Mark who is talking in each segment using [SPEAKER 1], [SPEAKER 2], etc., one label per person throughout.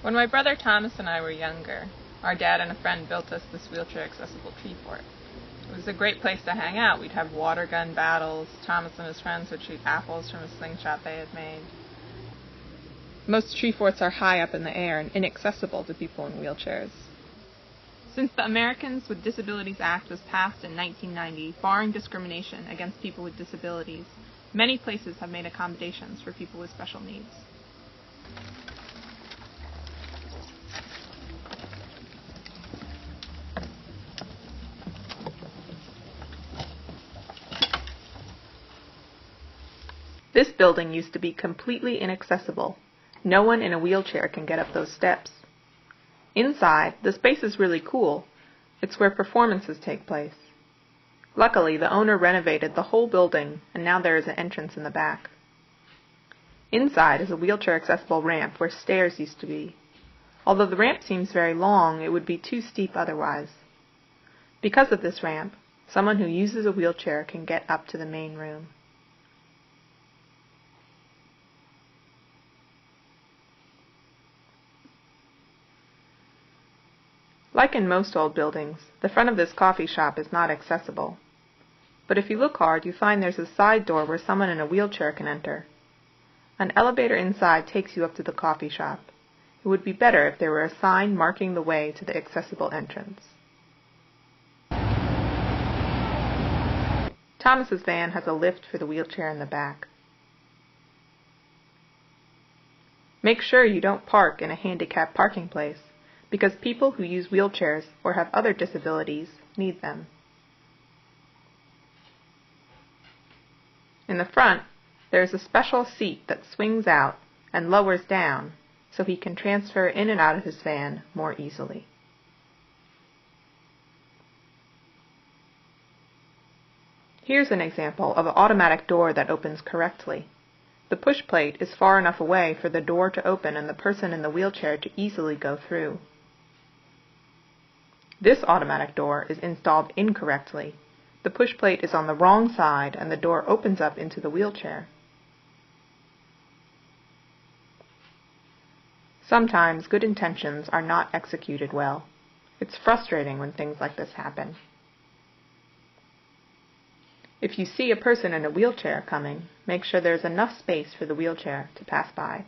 [SPEAKER 1] When my brother Thomas and I were younger, our dad and a friend built us this wheelchair-accessible tree fort. It was a great place to hang out. We'd have water gun battles. Thomas and his friends would shoot apples from a slingshot they had made. Most tree forts are high up in the air and inaccessible to people in wheelchairs. Since the Americans with Disabilities Act was passed in 1990, barring discrimination against people with disabilities, many places have made accommodations for people with special needs. This building used to be completely inaccessible. No one in a wheelchair can get up those steps. Inside, the space is really cool. It's where performances take place. Luckily, the owner renovated the whole building, and now there is an entrance in the back. Inside is a wheelchair-accessible ramp where stairs used to be. Although the ramp seems very long, it would be too steep otherwise. Because of this ramp, someone who uses a wheelchair can get up to the main room. Like in most old buildings, the front of this coffee shop is not accessible. But if you look hard, you find there's a side door where someone in a wheelchair can enter. An elevator inside takes you up to the coffee shop. It would be better if there were a sign marking the way to the accessible entrance. Thomas's van has a lift for the wheelchair in the back. Make sure you don't park in a handicapped parking place, because people who use wheelchairs or have other disabilities need them. In the front, there is a special seat that swings out and lowers down so he can transfer in and out of his van more easily. Here's an example of an automatic door that opens correctly. The push plate is far enough away for the door to open and the person in the wheelchair to easily go through. This automatic door is installed incorrectly. The push plate is on the wrong side and the door opens up into the wheelchair. Sometimes good intentions are not executed well. It's frustrating when things like this happen. If you see a person in a wheelchair coming, make sure there's enough space for the wheelchair to pass by.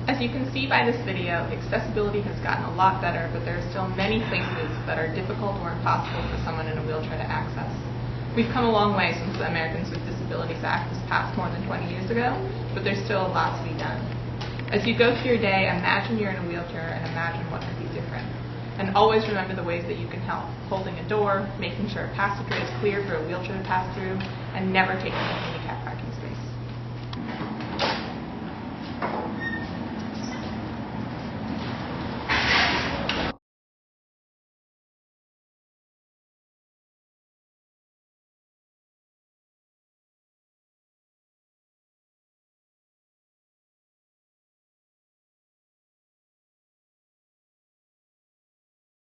[SPEAKER 1] As you can see by this video, accessibility has gotten a lot better, but there are still many places that are difficult or impossible for someone in a wheelchair to access. We've come a long way since the Americans with Disabilities Act was passed more than 20 years ago, but there's still a lot to be done. As you go through your day, imagine you're in a wheelchair and imagine what could be different. And always remember the ways that you can help: holding a door, making sure a passageway is clear for a wheelchair to pass through, and never taking anything